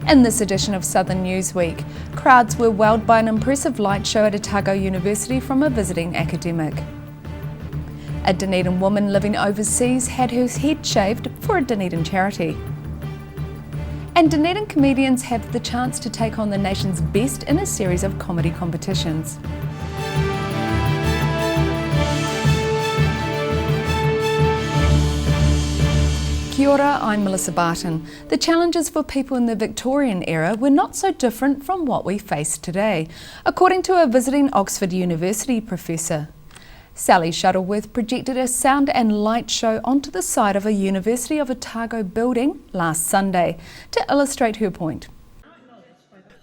In this edition of Southern Newsweek, crowds were wowed by an impressive light show at Otago University from a visiting academic. A Dunedin woman living overseas had her head shaved for a Dunedin charity. And Dunedin comedians have the chance to take on the nation's best in a series of comedy competitions. Kia ora, I'm Melissa Barton. The challenges for people in the Victorian era were not so different from what we face today, according to a visiting Oxford University professor. Sally Shuttleworth projected a sound and light show onto the side of a University of Otago building last Sunday to illustrate her point.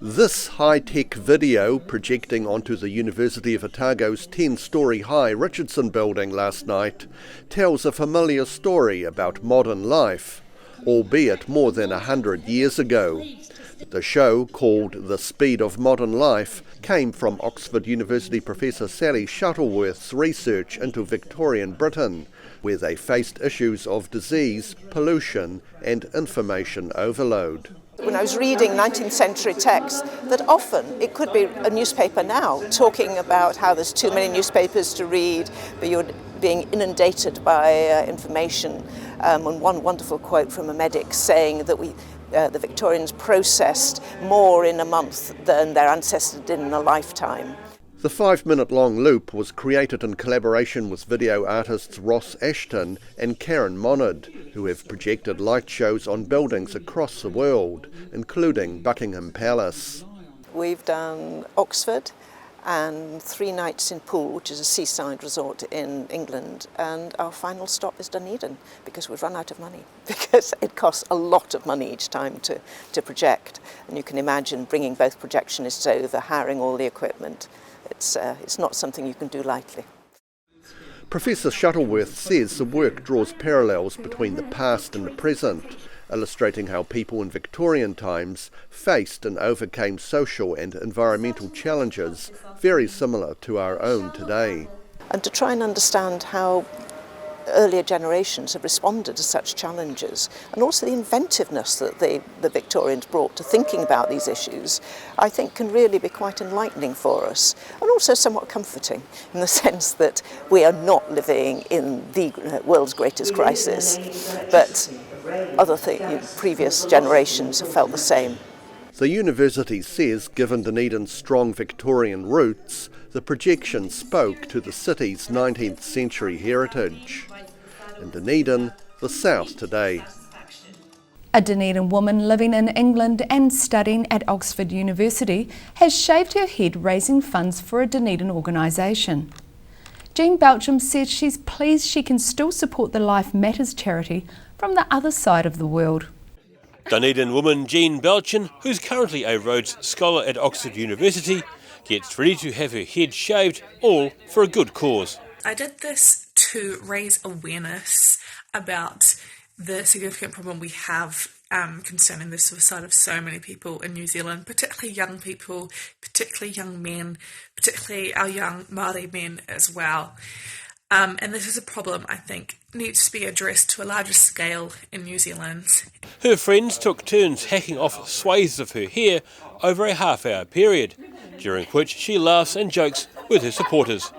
This high-tech video projecting onto the University of Otago's 10-storey high Richardson building last night tells a familiar story about modern life, albeit more than 100 years ago. The show, called The Speed of Modern Life, came from Oxford University professor Sally Shuttleworth's research into Victorian Britain, where they faced issues of disease, pollution and information overload. When I was reading 19th century texts, that often it could be a newspaper now talking about how there's too many newspapers to read, but you're being inundated by information. And one wonderful quote from a medic saying that the Victorians processed more in a month than their ancestors did in a lifetime. The 5-minute-long loop was created in collaboration with video artists Ross Ashton and Karen Monard, who have projected light shows on buildings across the world, including Buckingham Palace. We've done Oxford and 3 nights in Poole, which is a seaside resort in England, and our final stop is Dunedin, because we've run out of money, because it costs a lot of money each time to project. And you can imagine bringing both projectionists over, hiring all the equipment. It's not something you can do lightly. Professor Shuttleworth says the work draws parallels between the past and the present, illustrating how people in Victorian times faced and overcame social and environmental challenges very similar to our own today. And to try and understand how earlier generations have responded to such challenges, and also the inventiveness that the Victorians brought to thinking about these issues, I think can really be quite enlightening for us, and also somewhat comforting in the sense that we are not living in the world's greatest crisis, but previous generations have felt the same. The university says, given Dunedin's strong Victorian roots, the projection spoke to the city's 19th century heritage. In Dunedin, the South today. A Dunedin woman living in England and studying at Oxford University has shaved her head raising funds for a Dunedin organisation. Jean Belcham says she's pleased she can still support the Life Matters charity from the other side of the world. Dunedin woman Jean Belcham, who's currently a Rhodes Scholar at Oxford University, gets ready to have her head shaved, all for a good cause. I did this to raise awareness about the significant problem we have concerning the suicide of so many people in New Zealand, particularly young people, particularly young men, particularly our young Māori men as well. And this is a problem I think needs to be addressed to a larger scale in New Zealand. Her friends took turns hacking off swathes of her hair over a half-hour period, during which she laughs and jokes with her supporters.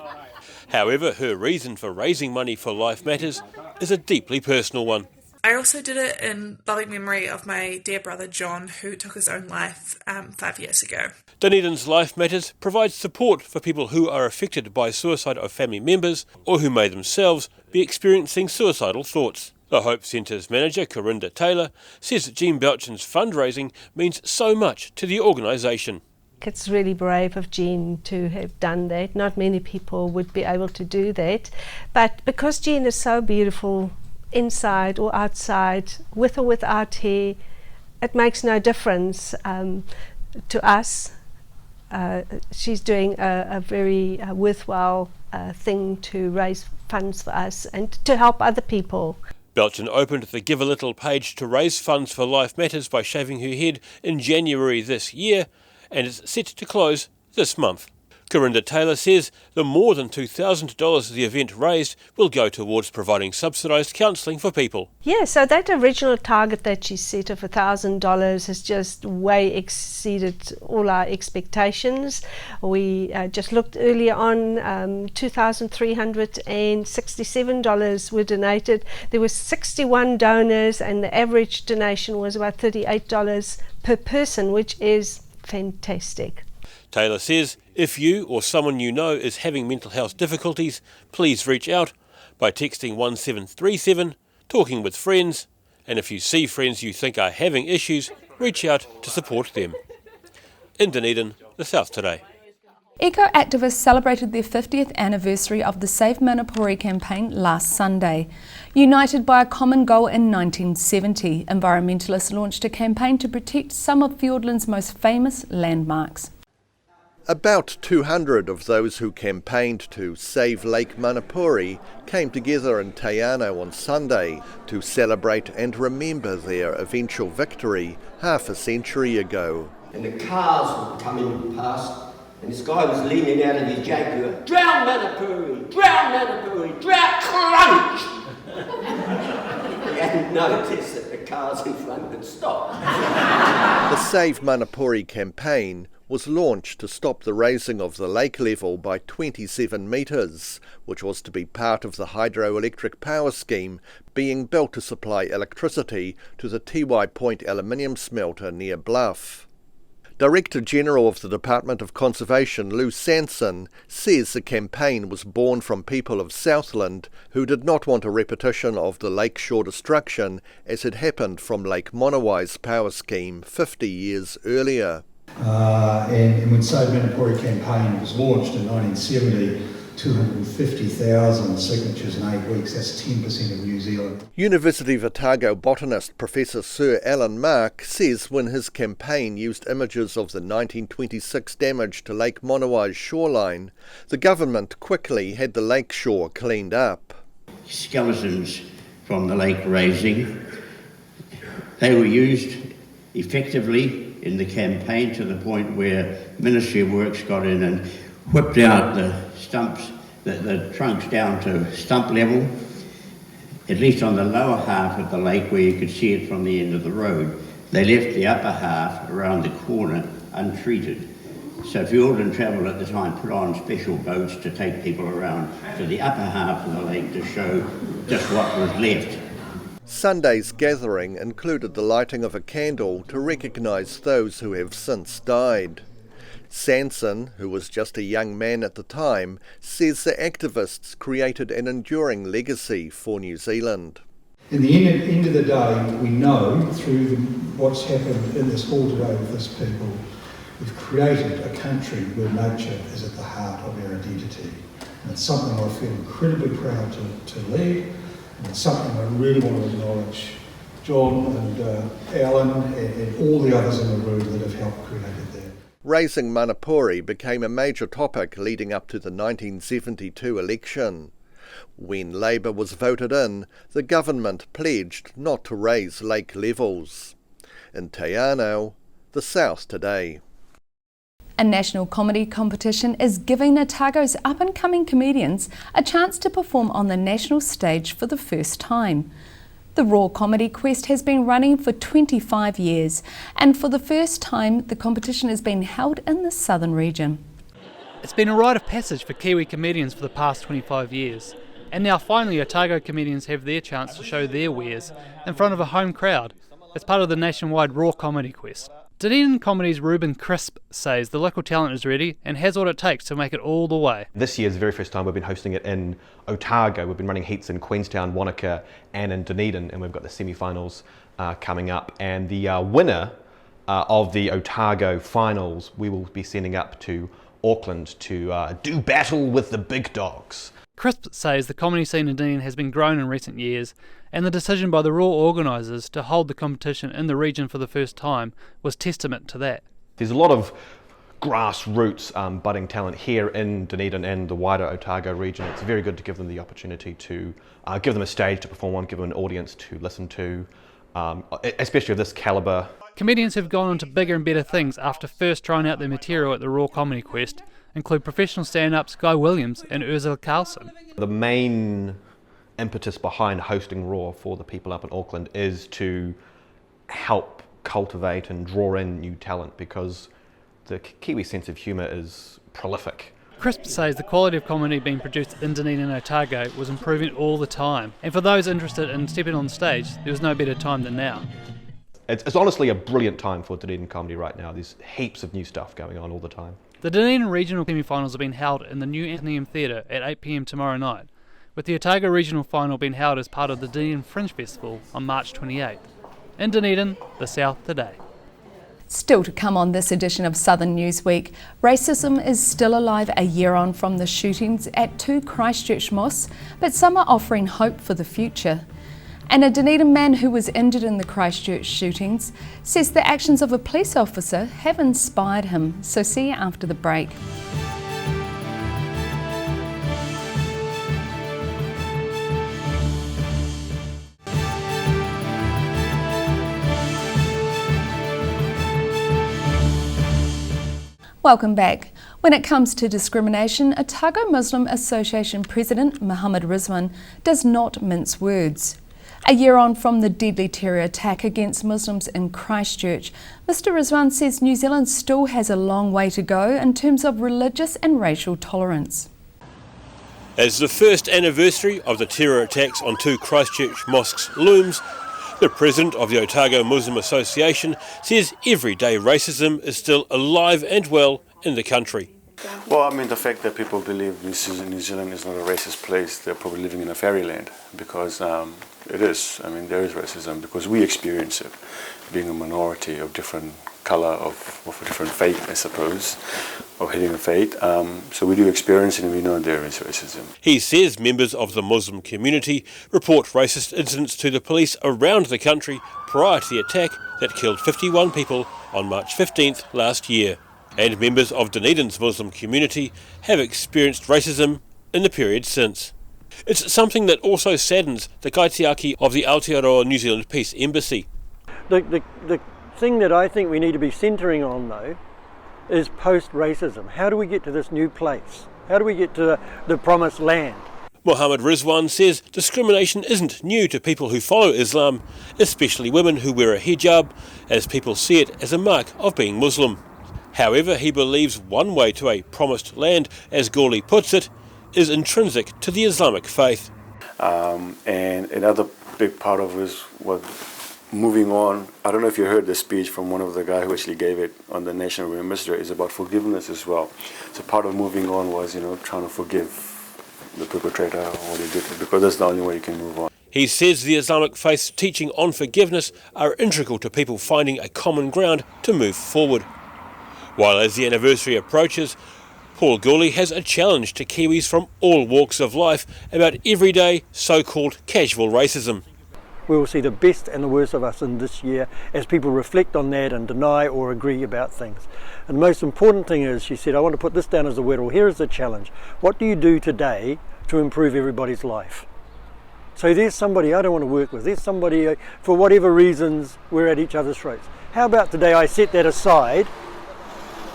However, her reason for raising money for Life Matters is a deeply personal one. I also did it in loving memory of my dear brother John, who took his own life 5 years ago. Dunedin's Life Matters provides support for people who are affected by suicide of family members or who may themselves be experiencing suicidal thoughts. The Hope Centre's manager, Corinda Taylor, says that Jean Belcham's fundraising means so much to the organisation. It's really brave of Jean to have done that. Not many people would be able to do that. But because Jean is so beautiful inside or outside, with or without hair, it makes no difference to us. She's doing a very worthwhile thing to raise funds for us and to help other people. Belcham opened the Give a Little page to raise funds for Life Matters by shaving her head in January this year, and it's set to close this month. Corinda Taylor says the more than $2,000 the event raised will go towards providing subsidised counselling for people. Yeah, so that original target that she set of $1,000 has just way exceeded all our expectations. We just looked earlier on, $2,367 were donated. There were 61 donors and the average donation was about $38 per person, which is fantastic. Taylor says if you or someone you know is having mental health difficulties, please reach out by texting 1737, talking with friends, and if you see friends you think are having issues, reach out to support them. In Dunedin, the South Today. Eco-activists celebrated their 50th anniversary of the Save Manapori campaign last Sunday. United by a common goal in 1970, environmentalists launched a campaign to protect some of Fiordland's most famous landmarks. About 200 of those who campaigned to save Lake Manapori came together in Te Anau on Sunday to celebrate and remember their eventual victory half a century ago. And the cars were coming past, and this guy was leaning out of his Jaguar, "Drown Manapori! Drown Manapori! Drown crunch!" He hadn't noticed that the cars in front had stopped. The Save Manapori campaign was launched to stop the raising of the lake level by 27 metres, which was to be part of the hydroelectric power scheme being built to supply electricity to the Tiwai Point aluminium smelter near Bluff. Director General of the Department of Conservation, Lou Sanson, says the campaign was born from people of Southland who did not want a repetition of the lakeshore destruction as had happened from Lake Monowai's power scheme 50 years earlier. And when Save Manapori campaign was launched in 1970, 250,000 signatures in 8 weeks, that's 10% of New Zealand. University of Otago botanist Professor Sir Alan Mark says when his campaign used images of the 1926 damage to Lake Monowai's shoreline, the government quickly had the lakeshore cleaned up. Skeletons from the lake raising, they were used effectively in the campaign to the point where Ministry of Works got in and whipped out the stumps, the trunks down to stump level, at least on the lower half of the lake where you could see it from the end of the road. They left the upper half around the corner untreated. So Fiordland Travel at the time put on special boats to take people around to the upper half of the lake to show just what was left. Sunday's gathering included the lighting of a candle to recognise those who have since died. Sanson, who was just a young man at the time, says the activists created an enduring legacy for New Zealand. In the end of the day, we know through what's happened in this hall today with this people, we've created a country where nature is at the heart of our identity. And it's something I feel incredibly proud to lead, and it's something I really want to acknowledge John and Alan and all the others in the room that have helped create it there. Raising Manapori became a major topic leading up to the 1972 election. When Labour was voted in, the government pledged not to raise lake levels. In Te Anau, the South Today. A national comedy competition is giving Otago's up-and-coming comedians a chance to perform on the national stage for the first time. The Raw Comedy Quest has been running for 25 years, and for the first time the competition is being held in the southern region. It's been a rite of passage for Kiwi comedians for the past 25 years, and now finally Otago comedians have their chance to show their wares in front of a home crowd as part of the nationwide Raw Comedy Quest. Dunedin Comedy's Ruben Crisp says the local talent is ready and has what it takes to make it all the way. This year is the very first time we've been hosting it in Otago. We've been running heats in Queenstown, Wanaka and in Dunedin, and we've got the semi-finals coming up. And the winner of the Otago finals we will be sending up to Auckland to do battle with the big dogs. Crisp says the comedy scene in Dunedin has been grown in recent years, and the decision by the Raw organisers to hold the competition in the region for the first time was testament to that. There's a lot of grassroots budding talent here in Dunedin and the wider Otago region. It's very good to give them the opportunity to give them a stage to perform on, give them an audience to listen to, especially of this calibre. Comedians have gone on to bigger and better things after first trying out their material at the Raw Comedy Quest, include professional stand-ups Guy Williams and Ursula Carlson. The main impetus behind hosting Raw for the people up in Auckland is to help cultivate and draw in new talent, because the Kiwi sense of humour is prolific. Crisp says the quality of comedy being produced in Dunedin and Otago was improving all the time, and for those interested in stepping on stage, there was no better time than now. It's honestly a brilliant time for Dunedin comedy right now. There's heaps of new stuff going on all the time. The Dunedin Regional semi-finals are being held in the new Athenaeum Theatre at 8 p.m. tomorrow night, with the Otago Regional Final being held as part of the Dunedin Fringe Festival on March 28th. In Dunedin, the South today. Still to come on this edition of Southern Newsweek, racism is still alive a year on from the shootings at 2 Christchurch mosques, but some are offering hope for the future. And a Dunedin man who was injured in the Christchurch shootings says the actions of a police officer have inspired him. So see you after the break. Welcome back. When it comes to discrimination, Otago Muslim Association President Muhammad Rizwan does not mince words. A year on from the deadly terror attack against Muslims in Christchurch, Mr Rizwan says New Zealand still has a long way to go in terms of religious and racial tolerance. As the first anniversary of the terror attacks on 2 Christchurch mosques looms, the president of the Otago Muslim Association says everyday racism is still alive and well in the country. Well, I mean, the fact that people believe New Zealand is not a racist place, they're probably living in a fairyland, because it is. I mean, there is racism because we experience it, being a minority of different colour, of a different faith, I suppose, of hitting a faith. So we do experience it and we know there is racism. He says members of the Muslim community report racist incidents to the police around the country prior to the attack that killed 51 people on March 15th last year. And members of Dunedin's Muslim community have experienced racism in the period since. It's something that also saddens the kaitiaki of the Aotearoa New Zealand Peace Embassy. The thing that I think we need to be centering on, though, is post-racism. How do we get to this new place? How do we get to the promised land? Muhammad Rizwan says discrimination isn't new to people who follow Islam, especially women who wear a hijab, as people see it as a mark of being Muslim. However, he believes one way to a promised land, as Gawley puts it, is intrinsic to the Islamic faith. And another big part of it is what moving on. I don't know if you heard the speech from one of the guys who actually gave it on the National Remembrance is about forgiveness as well. So part of moving on was, trying to forgive the perpetrator or what he did, because that's the only way you can move on. He says the Islamic faith's teaching on forgiveness are integral to people finding a common ground to move forward. While as the anniversary approaches, Paul Gawley has a challenge to Kiwis from all walks of life about everyday so-called casual racism. We will see the best and the worst of us in this year as people reflect on that and deny or agree about things. And the most important thing is, she said, I want to put this down as a word, here is the challenge. What do you do today to improve everybody's life? So there's somebody I don't want to work with. There's somebody, for whatever reasons, we're at each other's throats. How about today I set that aside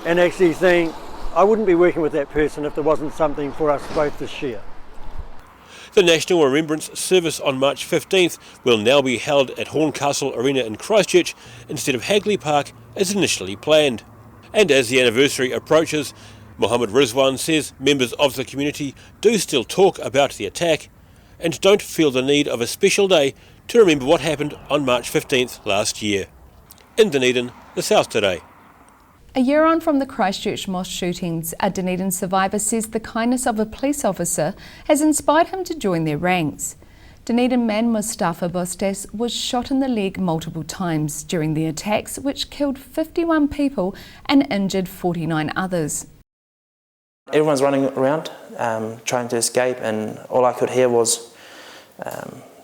and actually think, I wouldn't be working with that person if there wasn't something for us both to share. The National Remembrance Service on March 15th will now be held at Horncastle Arena in Christchurch instead of Hagley Park as initially planned. And as the anniversary approaches, Muhammad Rizwan says members of the community do still talk about the attack and don't feel the need of a special day to remember what happened on March 15th last year. In Dunedin, the South Today. A year on from the Christchurch mosque shootings, a Dunedin survivor says the kindness of a police officer has inspired him to join their ranks. Dunedin man Mustafa Bostas was shot in the leg multiple times during the attacks, which killed 51 people and injured 49 others. Everyone's running around, trying to escape, and all I could hear was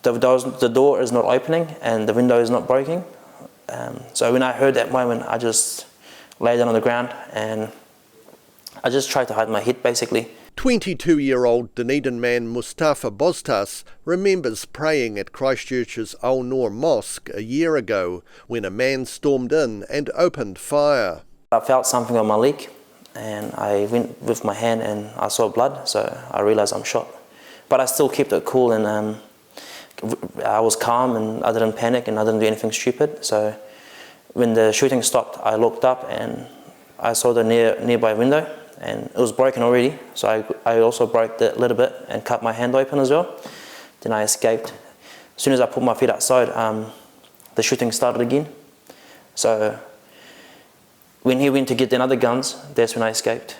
the door is not opening and the window is not breaking. So when I heard that moment, I just lay down on the ground and I just tried to hide my head, basically. 22-year-old Dunedin man Mustafa Bostas remembers praying at Christchurch's Al Noor Mosque a year ago when a man stormed in and opened fire. I felt something on my leg and I went with my hand and I saw blood, so I realised I'm shot. But I still kept it cool, and I was calm, and I didn't panic, and I didn't do anything stupid. So when the shooting stopped, I looked up and I saw the nearby window, and it was broken already, so I also broke that a little bit and cut my hand open as well. Then I escaped. As soon as I put my feet outside, the shooting started again. So when he went to get the other guns, that's when I escaped.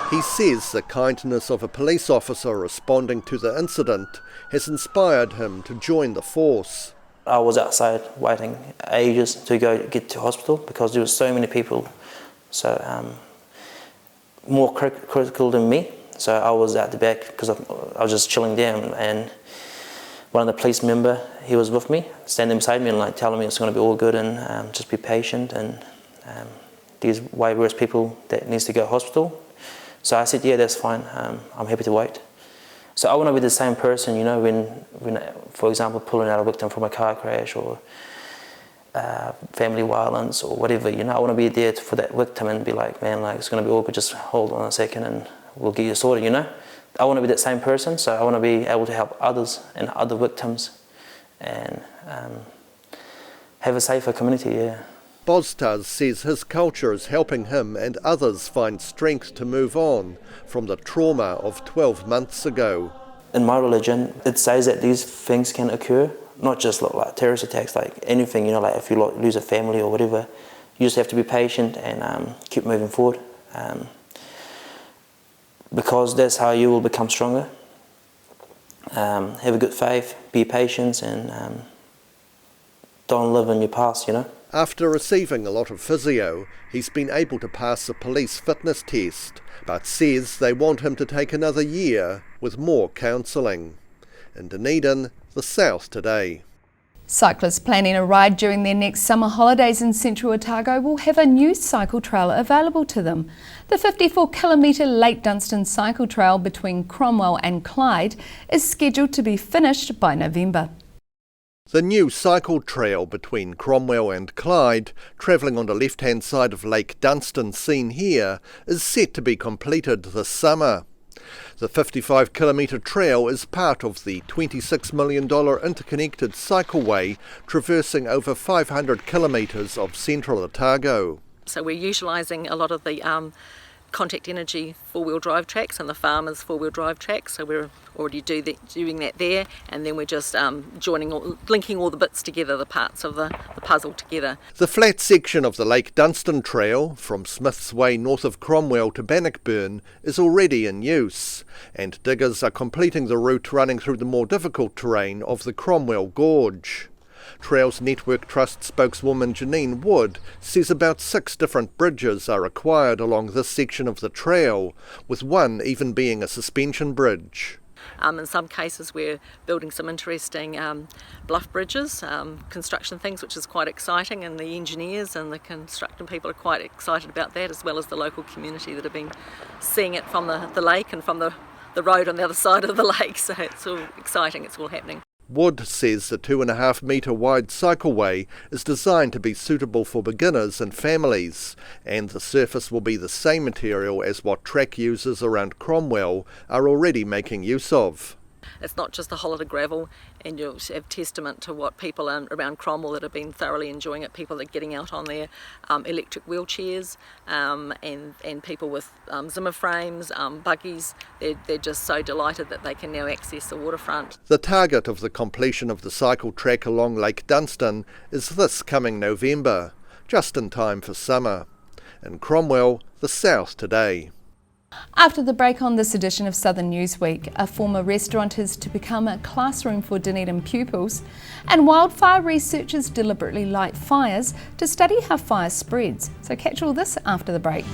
He says the kindness of a police officer responding to the incident has inspired him to join the force. I was outside waiting ages to go get to hospital because there were so many people, so more critical than me. So I was at the back because I was just chilling down, and one of the police member, he was with me, standing beside me and like telling me it's going to be all good and just be patient, and there's way worse people that needs to go to hospital. So I said, yeah, that's fine, I'm happy to wait. So I want to be the same person, you know, when for example, pulling out a victim from a car crash or family violence or whatever, you know, I want to be there for that victim and be like, man, like it's going to be awkward, just hold on a second and we'll get you sorted, you know. I want to be that same person, so I want to be able to help others and other victims and have a safer community, yeah. Boztaz says his culture is helping him and others find strength to move on from the trauma of 12 months ago. In my religion, it says that these things can occur, not just like terrorist attacks, like anything, you know, like if you lose a family or whatever, you just have to be patient and keep moving forward. Because that's how you will become stronger. Have a good faith, be patient, and don't live in your past, you know. After receiving a lot of physio, he's been able to pass the police fitness test, but says they want him to take another year with more counselling. In Dunedin, the South Today. Cyclists planning a ride during their next summer holidays in central Otago will have a new cycle trail available to them. The 54-kilometre Lake Dunstan cycle trail between Cromwell and Clyde is scheduled to be finished by November. The new cycle trail between Cromwell and Clyde, travelling on the left-hand side of Lake Dunstan seen here, is set to be completed this summer. The 55-kilometre trail is part of the $26 million interconnected cycleway traversing over 500 kilometres of central Otago. So we're utilising a lot of the contact energy four-wheel drive tracks and the farmers' four-wheel drive tracks, so we're already doing that there, and then we're just linking all the bits together, the parts of the puzzle together. The flat section of the Lake Dunstan Trail from Smith's Way north of Cromwell to Bannockburn is already in use, and diggers are completing the route running through the more difficult terrain of the Cromwell Gorge. Trails Network Trust spokeswoman Janine Wood says about 6 different bridges are required along this section of the trail, with one even being a suspension bridge. In some cases we're building some interesting bluff bridges, construction things, which is quite exciting, and the engineers and the construction people are quite excited about that, as well as the local community that have been seeing it from the lake and from the road on the other side of the lake, so it's all exciting, it's all happening. Wood says the 2.5 metre wide cycleway is designed to be suitable for beginners and families, and the surface will be the same material as what track users around Cromwell are already making use of. It's not just a whole lot of gravel, and you'll have testament to what people around Cromwell that have been thoroughly enjoying it, people that are getting out on their electric wheelchairs and people with Zimmer frames, buggies. They're just so delighted that they can now access the waterfront. The target of the completion of the cycle track along Lake Dunstan is this coming November, just in time for summer. In Cromwell, the South Today. After the break on this edition of Southern Newsweek, a former restaurant is to become a classroom for Dunedin pupils, and wildfire researchers deliberately light fires to study how fire spreads. So catch all this after the break.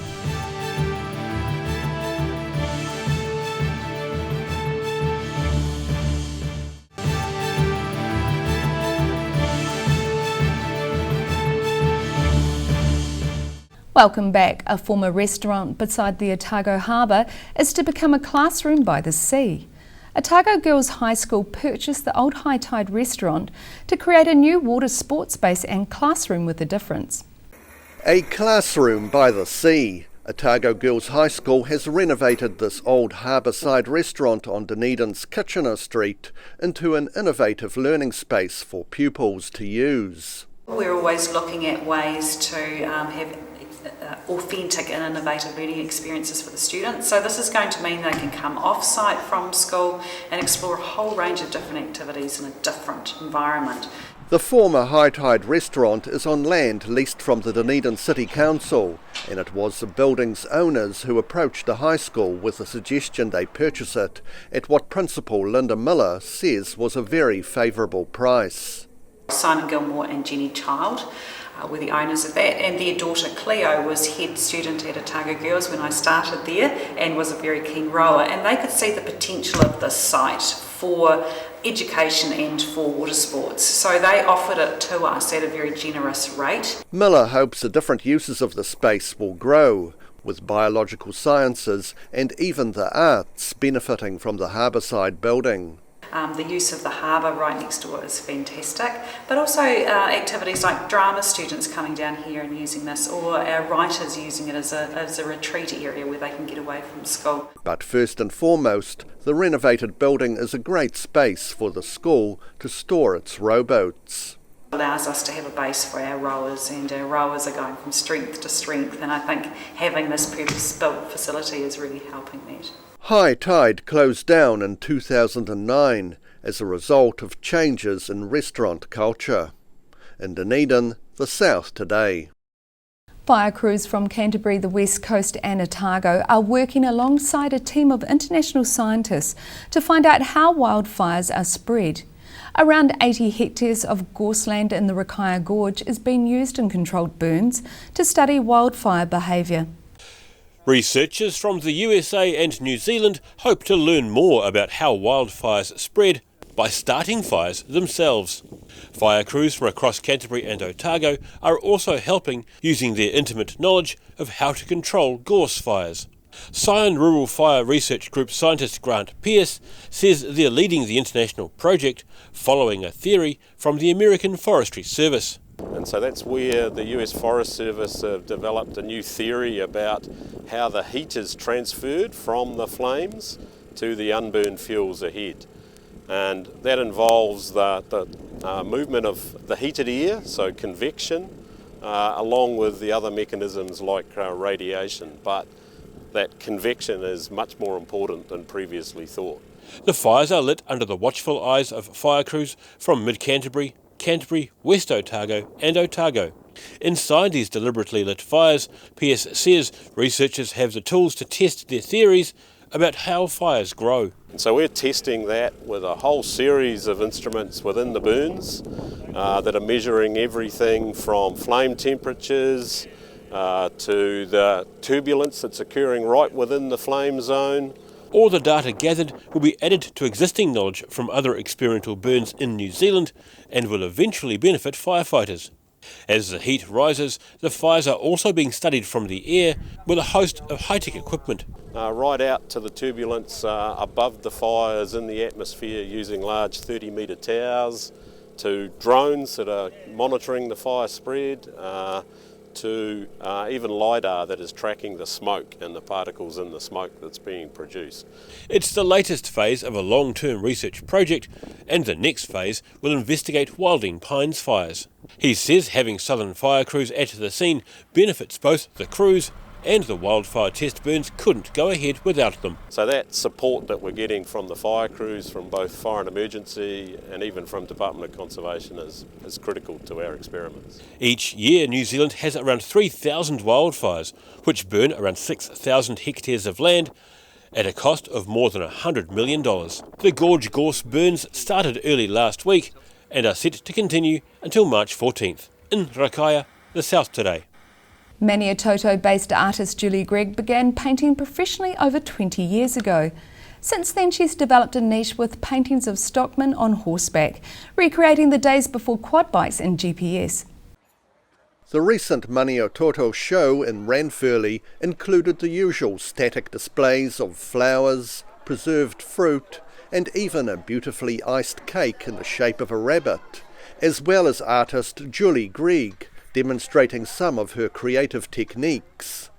Welcome back. A former restaurant beside the Otago Harbour is to become a classroom by the sea. Otago Girls High School purchased the old High Tide restaurant to create a new water sports space and classroom with a difference. A classroom by the sea. Otago Girls High School has renovated this old harbourside restaurant on Dunedin's Kitchener Street into an innovative learning space for pupils to use. We're always looking at ways to have authentic and innovative learning experiences for the students. So this is going to mean they can come off-site from school and explore a whole range of different activities in a different environment. The former High Tide restaurant is on land leased from the Dunedin City Council, and it was the building's owners who approached the high school with the suggestion they purchase it at what Principal Linda Miller says was a very favourable price. Simon Gilmore and Jenny Child were the owners of that, and their daughter Cleo was head student at Otago Girls when I started there and was a very keen rower, and they could see the potential of this site for education and for water sports, so they offered it to us at a very generous rate. Miller hopes the different uses of the space will grow, with biological sciences and even the arts benefiting from the harbourside building. The use of the harbour right next door is fantastic, but also activities like drama students coming down here and using this, or our writers using it as a retreat area where they can get away from school. But first and foremost, the renovated building is a great space for the school to store its rowboats. It allows us to have a base for our rowers, and our rowers are going from strength to strength, and I think having this purpose-built facility is really helping that. High Tide closed down in 2009 as a result of changes in restaurant culture. In Dunedin, the South Today. Fire crews from Canterbury, the West Coast and Otago are working alongside a team of international scientists to find out how wildfires are spread. Around 80 hectares of gorseland in the Rakaia Gorge is being used in controlled burns to study wildfire behaviour. Researchers from the USA and New Zealand hope to learn more about how wildfires spread by starting fires themselves. Fire crews from across Canterbury and Otago are also helping using their intimate knowledge of how to control gorse fires. Scion Rural Fire Research Group scientist Grant Pearce says they're leading the international project following a theory from the American Forestry Service. And so that's where the US Forest Service have developed a new theory about how the heat is transferred from the flames to the unburned fuels ahead. And that involves the movement of the heated air, so convection, along with the other mechanisms like radiation. But that convection is much more important than previously thought. The fires are lit under the watchful eyes of fire crews from mid-Canterbury, Canterbury, West Otago and Otago. Inside these deliberately lit fires, Pearce says researchers have the tools to test their theories about how fires grow. And so we're testing that with a whole series of instruments within the burns that are measuring everything from flame temperatures to the turbulence that's occurring right within the flame zone. All the data gathered will be added to existing knowledge from other experimental burns in New Zealand and will eventually benefit firefighters. As the heat rises, the fires are also being studied from the air with a host of high-tech equipment. Right out to the turbulence above the fires in the atmosphere using large 30-metre towers, to drones that are monitoring the fire spread, to even LiDAR that is tracking the smoke and the particles in the smoke that's being produced. It's the latest phase of a long-term research project, and the next phase will investigate Wilding Pines fires. He says having Southern fire crews at the scene benefits both the crews and the wildfire test burns couldn't go ahead without them. So that support that we're getting from the fire crews, from both fire and emergency and even from Department of Conservation is critical to our experiments. Each year New Zealand has around 3,000 wildfires, which burn around 6,000 hectares of land at a cost of more than $100 million. The gorge gorse burns started early last week and are set to continue until March 14th. In Rakaia, the South Today. Maniatoto-based artist Julie Gregg began painting professionally over 20 years ago. Since then, she's developed a niche with paintings of stockmen on horseback, recreating the days before quad bikes and GPS. The recent Maniatoto show in Ranfurly included the usual static displays of flowers, preserved fruit, and even a beautifully iced cake in the shape of a rabbit, as well as artist Julie Gregg, demonstrating some of her creative techniques.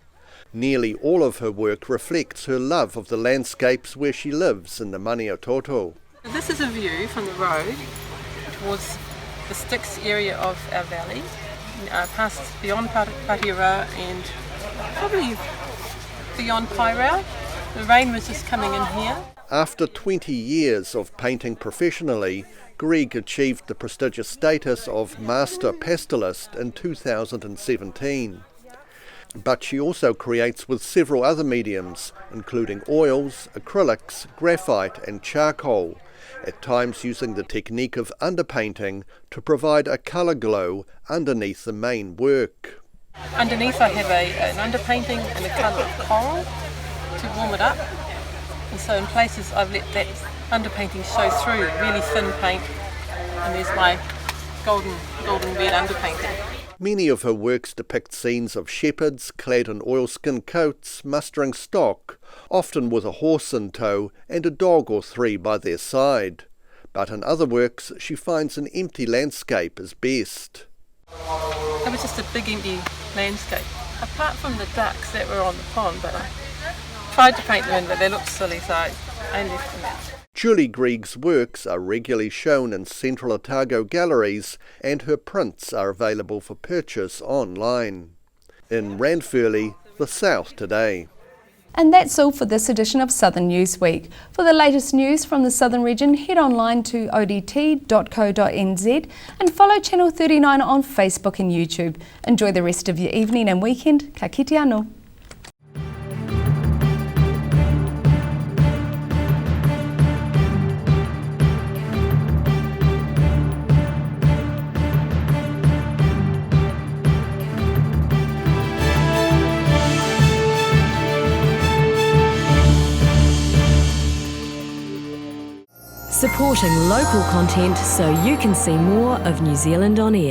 Nearly all of her work reflects her love of the landscapes where she lives in the Maniaototo. This is a view from the road towards the Styx area of our valley, past beyond Pahiura and probably beyond Kairau. The rain was just coming in here. After 20 years of painting professionally, Greg achieved the prestigious status of Master Pastelist in 2017. But she also creates with several other mediums, including oils, acrylics, graphite and charcoal, at times using the technique of underpainting to provide a colour glow underneath the main work. Underneath I have an underpainting and a colour of coral to warm it up. And so in places I've let that underpainting show through, really thin paint, and there's my golden red underpainting. Many of her works depict scenes of shepherds clad in oilskin coats, mustering stock, often with a horse in tow and a dog or three by their side. But in other works she finds an empty landscape is best. It was just a big empty landscape, apart from the ducks that were on the pond, but I tried to paint them in, but they looked silly, so I left them out. Julie Greig's works are regularly shown in Central Otago galleries and her prints are available for purchase online. In Ranfurly, the South Today. And that's all for this edition of Southern News Week. For the latest news from the Southern region, head online to odt.co.nz and follow Channel 39 on Facebook and YouTube. Enjoy the rest of your evening and weekend. Ka kite anō. Supporting local content so you can see more of New Zealand on air.